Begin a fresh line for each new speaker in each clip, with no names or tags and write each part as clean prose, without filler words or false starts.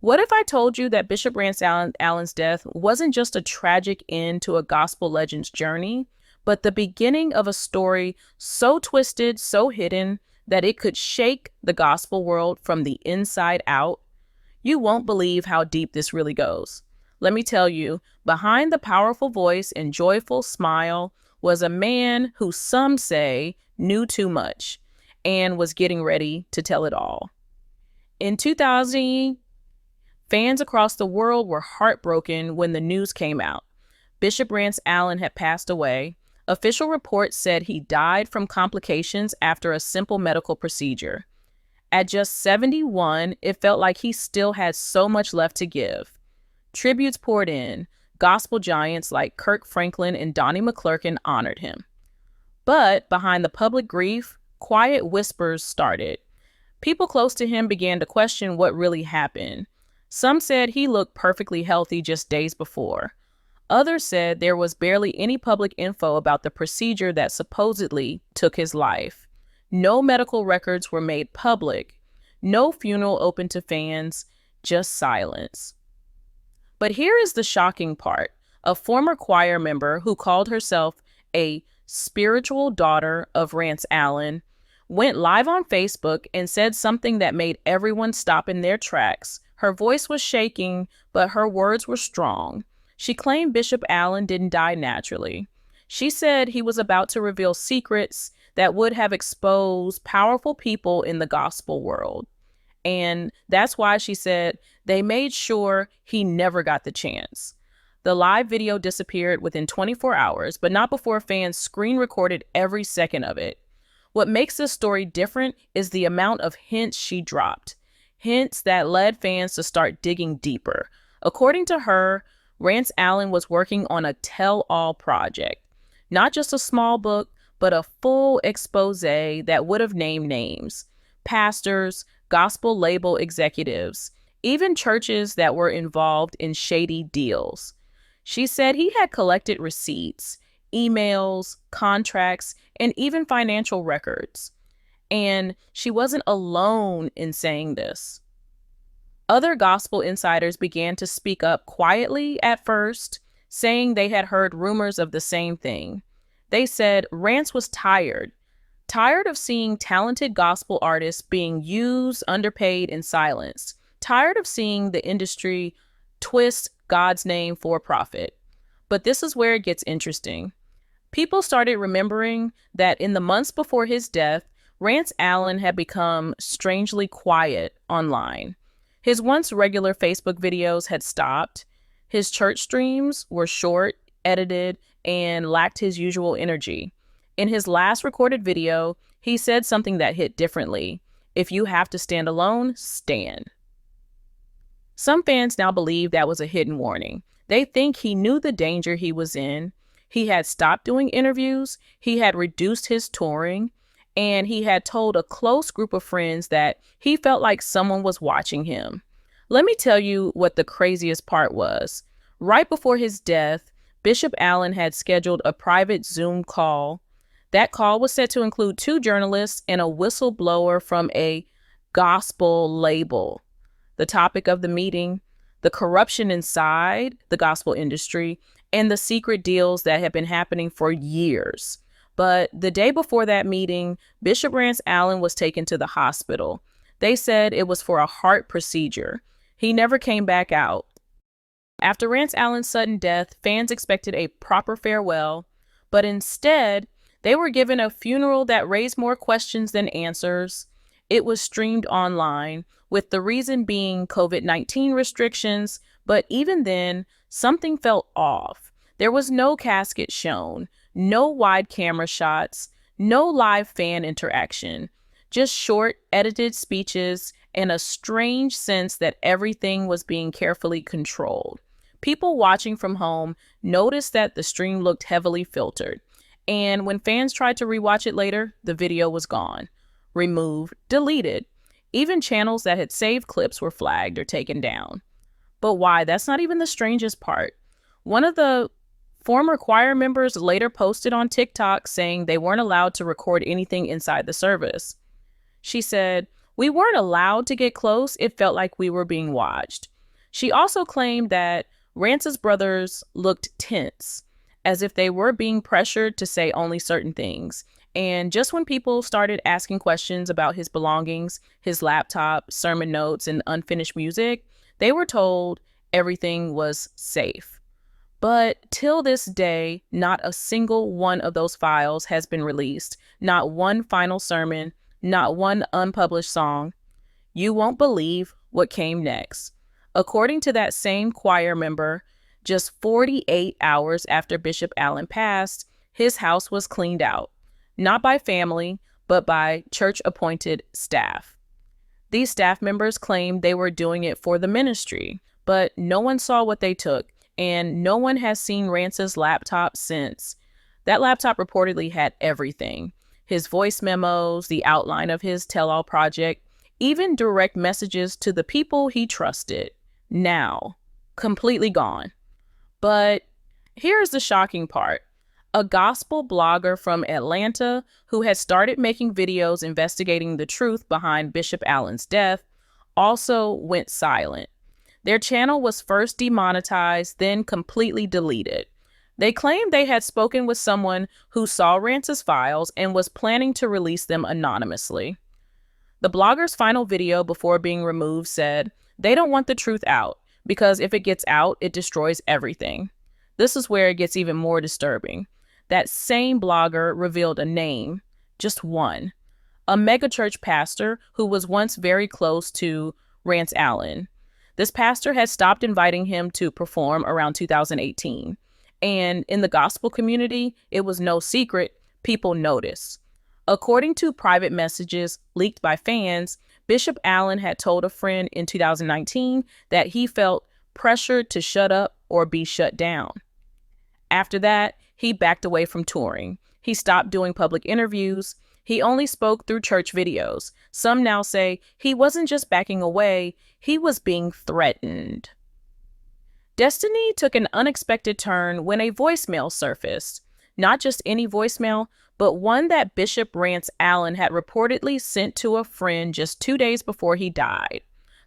What if I told you that Bishop Rance Allen's death wasn't just a tragic end to a gospel legend's journey, but the beginning of a story so twisted, so hidden, that it could shake the gospel world from the inside out? You won't believe how deep this really goes. Let me tell you, behind the powerful voice and joyful smile was a man who some say knew too much and was getting ready to tell it all. In 2000, fans across the world were heartbroken when the news came out. Bishop Rance Allen had passed away. Official reports said he died from complications after a simple medical procedure. At just 71, it felt like he still had so much left to give. Tributes poured in. Gospel giants like Kirk Franklin and Donnie McClurkin honored him. But behind the public grief, quiet whispers started. People close to him began to question what really happened. Some said he looked perfectly healthy just days before. Others said there was barely any public info about the procedure that supposedly took his life. No medical records were made public. No funeral open to fans, just silence. But here is the shocking part. A former choir member who called herself a spiritual daughter of Rance Allen went live on Facebook and said something that made everyone stop in their tracks. Her voice was shaking, but her words were strong. She claimed Bishop Allen didn't die naturally. She said he was about to reveal secrets that would have exposed powerful people in the gospel world. And that's why she said they made sure he never got the chance. The live video disappeared within 24 hours, but not before fans screen recorded every second of it. What makes this story different is the amount of hints she dropped. Hints that led fans to start digging deeper. According to her, Rance Allen was working on a tell-all project. Not just a small book, but a full expose that would have named names. Pastors, gospel label executives, even churches that were involved in shady deals. She said he had collected receipts, emails, contracts, and even financial records. And she wasn't alone in saying this. Other gospel insiders began to speak up quietly at first, saying they had heard rumors of the same thing. They said Rance was tired of seeing talented gospel artists being used, underpaid, and silenced. Tired of seeing the industry twist God's name for profit. But this is where it gets interesting. People started remembering that in the months before his death, Rance Allen had become strangely quiet online. His once regular Facebook videos had stopped. His church streams were short, edited, and lacked his usual energy. In his last recorded video, he said something that hit differently. If you have to stand alone, stand. Some fans now believe that was a hidden warning. They think he knew the danger he was in. He had stopped doing interviews, he had reduced his touring, and he had told a close group of friends that he felt like someone was watching him. Let me tell you what the craziest part was. Right before his death, Bishop Allen had scheduled a private Zoom call. That call was set to include 2 journalists and a whistleblower from a gospel label. The topic of the meeting, the corruption inside the gospel industry, and the secret deals that had been happening for years. But the day before that meeting, Bishop Rance Allen was taken to the hospital. They said it was for a heart procedure. He never came back out. After Rance Allen's sudden death, fans expected a proper farewell, but instead, they were given a funeral that raised more questions than answers. It was streamed online, with the reason being COVID-19 restrictions, but even then, something felt off. There was no casket shown, no wide camera shots, no live fan interaction, just short, edited speeches and a strange sense that everything was being carefully controlled. People watching from home noticed that the stream looked heavily filtered, and when fans tried to rewatch it later, the video was gone, removed, deleted. Even channels that had saved clips were flagged or taken down. But why? That's not even the strangest part. One of the former choir members later posted on TikTok saying they weren't allowed to record anything inside the service. She said, "We weren't allowed to get close. It felt like we were being watched. She also claimed that Rance's brothers looked tense, as if they were being pressured to say only certain things. And just when people started asking questions about his belongings, his laptop, sermon notes, and unfinished music, they were told everything was safe. But till this day, not a single one of those files has been released. Not one final sermon, not one unpublished song. You won't believe what came next. According to that same choir member, just 48 hours after Bishop Allen passed, his house was cleaned out, not by family, but by church-appointed staff. These staff members claimed they were doing it for the ministry, but no one saw what they took, and no one has seen Rance's laptop since. That laptop reportedly had everything: his voice memos, the outline of his tell-all project, even direct messages to the people he trusted. Now, completely gone. But here's the shocking part. A gospel blogger from Atlanta who had started making videos investigating the truth behind Bishop Allen's death also went silent. Their channel was first demonetized, then completely deleted. They claimed they had spoken with someone who saw Rance's files and was planning to release them anonymously. The blogger's final video before being removed said, "They don't want the truth out, because if it gets out, it destroys everything." This is where it gets even more disturbing. That same blogger revealed a name, just one, a megachurch pastor who was once very close to Rance Allen. This pastor had stopped inviting him to perform around 2018. And in the gospel community, it was no secret, people noticed. According to private messages leaked by fans, Bishop Allen had told a friend in 2019 that he felt pressured to shut up or be shut down. After that, he backed away from touring. He stopped doing public interviews. He only spoke through church videos. Some now say he wasn't just backing away, he was being threatened. Destiny took an unexpected turn when a voicemail surfaced. Not just any voicemail, but one that Bishop Rance Allen had reportedly sent to a friend just 2 days before he died.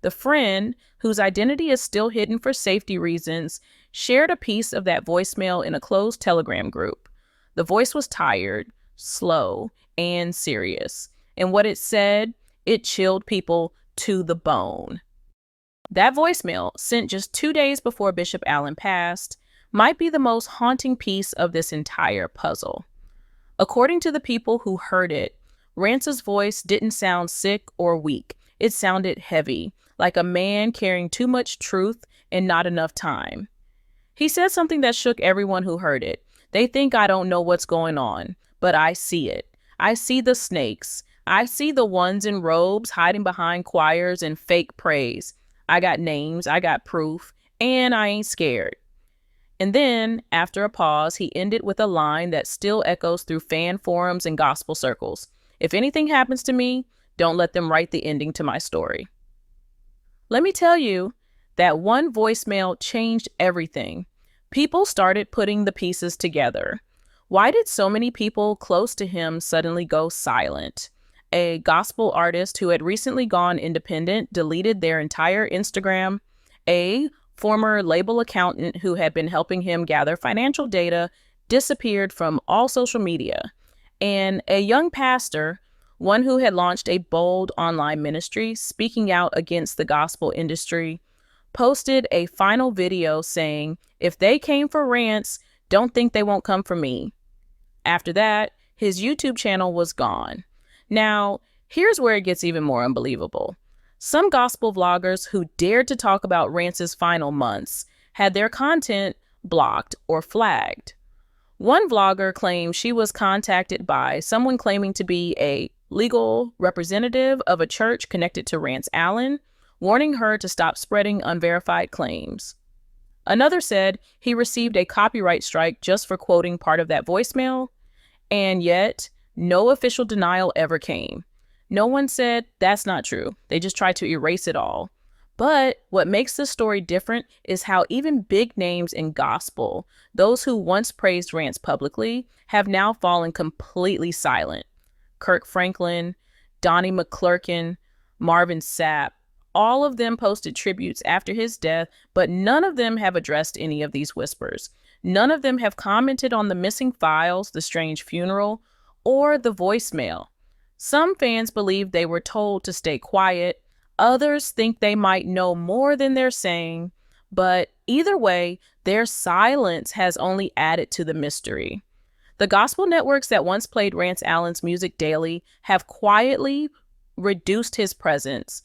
The friend, whose identity is still hidden for safety reasons, shared a piece of that voicemail in a closed Telegram group. The voice was tired, slow, and serious. And what it said, it chilled people to the bone. That voicemail, sent just 2 days before Bishop Allen passed, might be the most haunting piece of this entire puzzle. According to the people who heard it, Rance's voice didn't sound sick or weak. It sounded heavy, like a man carrying too much truth and not enough time. He said something that shook everyone who heard it. "They think I don't know what's going on, but I see it. I see the snakes. I see the ones in robes hiding behind choirs and fake praise. I got names, I got proof, and I ain't scared." And then, after a pause, he ended with a line that still echoes through fan forums and gospel circles. "If anything happens to me, don't let them write the ending to my story." Let me tell you, that one voicemail changed everything. People started putting the pieces together. Why did so many people close to him suddenly go silent? A gospel artist who had recently gone independent deleted their entire Instagram. A former label accountant who had been helping him gather financial data disappeared from all social media. And a young pastor, one who had launched a bold online ministry speaking out against the gospel industry, posted a final video saying, "If they came for Rance, don't think they won't come for me." After that, his YouTube channel was gone. Now, here's where it gets even more unbelievable. Some gospel vloggers who dared to talk about Rance's final months had their content blocked or flagged. One vlogger claimed she was contacted by someone claiming to be a legal representative of a church connected to Rance Allen, warning her to stop spreading unverified claims. Another said he received a copyright strike just for quoting part of that voicemail, and yet no official denial ever came. No one said that's not true. They just tried to erase it all. But what makes this story different is how even big names in gospel, those who once praised Rance publicly, have now fallen completely silent. Kirk Franklin, Donnie McClurkin, Marvin Sapp, All of them posted tributes after his death, but none of them have addressed any of these whispers. None of them have commented on the missing files, the strange funeral, or the voicemail. Some fans believe they were told to stay quiet. Others think they might know more than they're saying. But either way, their silence has only added to the mystery. The gospel networks that once played Rance Allen's music daily have quietly reduced his presence.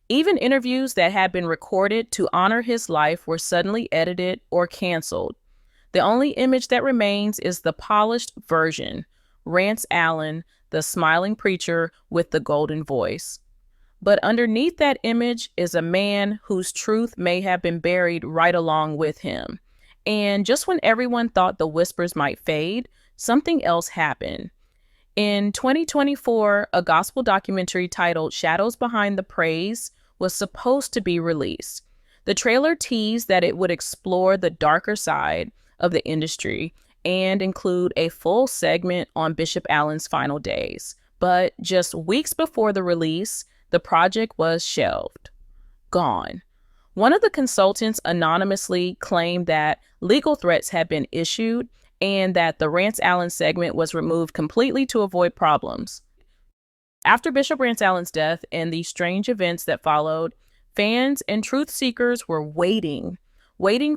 Even interviews that had been recorded to honor his life were suddenly edited or canceled. The only image that remains is the polished version, Rance Allen, the smiling preacher with the golden voice. But underneath that image is a man whose truth may have been buried right along with him. And just when everyone thought the whispers might fade, something else happened. In 2024, a gospel documentary titled Shadows Behind the Praise was supposed to be released. The trailer teased that it would explore the darker side of the industry and include a full segment on Bishop Allen's final days. But just weeks before the release, the project was shelved. Gone. One of the consultants anonymously claimed that legal threats had been issued and that the Rance Allen segment was removed completely to avoid problems. After Bishop Rance Allen's death and the strange events that followed, fans and truth seekers were waiting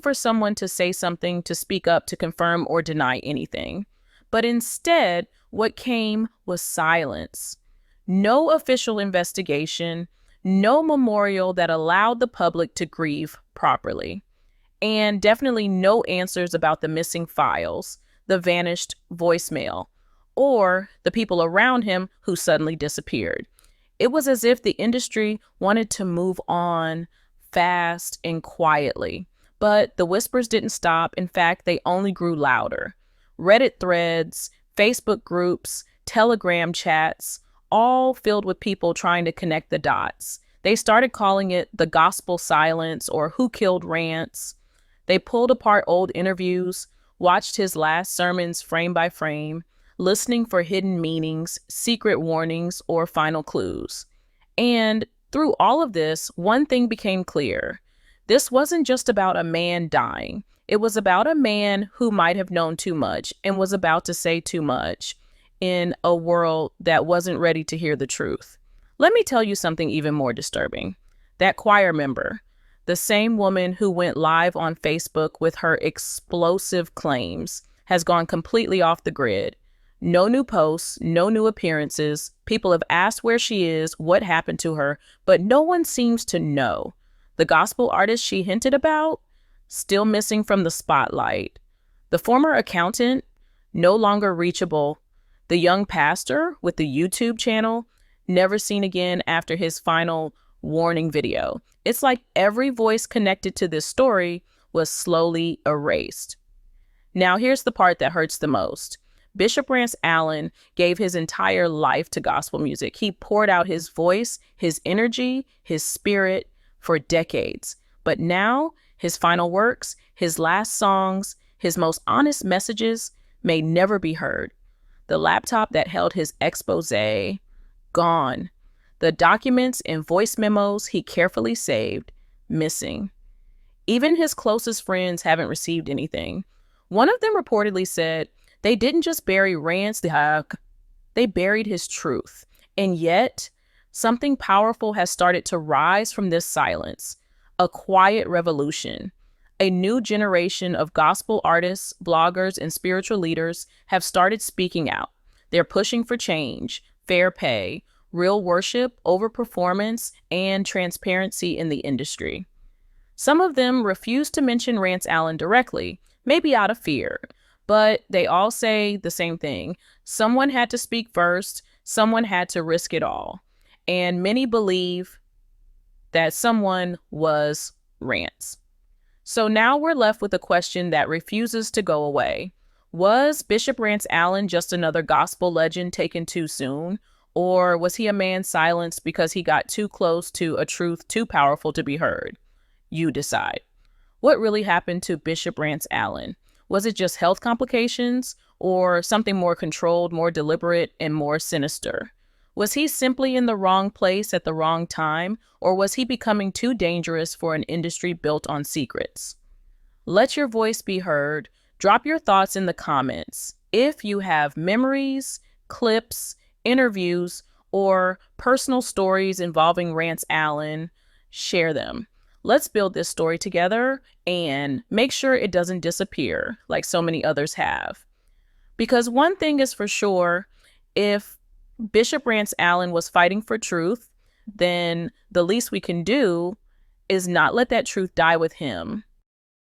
for someone to say something, to speak up, to confirm or deny anything. But instead, what came was silence. No official investigation, no memorial that allowed the public to grieve properly. And definitely no answers about the missing files, the vanished voicemail, or the people around him who suddenly disappeared. It was as if the industry wanted to move on fast and quietly. But the whispers didn't stop. In fact, they only grew louder. Reddit threads, Facebook groups, Telegram chats, all filled with people trying to connect the dots. They started calling it the gospel silence or who killed Rance. They pulled apart old interviews, watched his last sermons frame by frame, listening for hidden meanings, secret warnings, or final clues. And through all of this, one thing became clear. This wasn't just about a man dying. It was about a man who might have known too much and was about to say too much in a world that wasn't ready to hear the truth. Let me tell you something even more disturbing. That choir member, the same woman who went live on Facebook with her explosive claims, has gone completely off the grid. No new posts, no new appearances. People have asked where she is, what happened to her, but no one seems to know. The gospel artist she hinted about, still missing from the spotlight. The former accountant, no longer reachable. The young pastor with the YouTube channel, never seen again after his final warning video. It's like every voice connected to this story was slowly erased. Now here's the part that hurts the most. Bishop Rance Allen gave his entire life to gospel music. He poured out his voice, his energy, his spirit for decades. But now, his final works, his last songs, his most honest messages may never be heard. The laptop that held his expose, gone. The documents and voice memos he carefully saved, missing. Even his closest friends haven't received anything. One of them reportedly said, they didn't just bury Rance, they buried his truth. And yet, something powerful has started to rise from this silence. A quiet revolution. A new generation of gospel artists, bloggers, and spiritual leaders have started speaking out. They're pushing for change, fair pay, real worship over performance, and transparency in the industry. Some of them refuse to mention Rance Allen directly, maybe out of fear, but they all say the same thing. Someone had to speak first, someone had to risk it all. And many believe that someone was Rance. So now we're left with a question that refuses to go away. Was Bishop Rance Allen just another gospel legend taken too soon? Or was he a man silenced because he got too close to a truth too powerful to be heard? You decide. What really happened to Bishop Rance Allen? Was it just health complications or something more controlled, more deliberate, and more sinister? Was he simply in the wrong place at the wrong time, or was he becoming too dangerous for an industry built on secrets? Let your voice be heard. Drop your thoughts in the comments. If you have memories, clips, interviews, or personal stories involving Rance Allen, share them. Let's build this story together and make sure it doesn't disappear like so many others have. Because one thing is for sure, if Bishop Rance Allen was fighting for truth, then the least we can do is not let that truth die with him.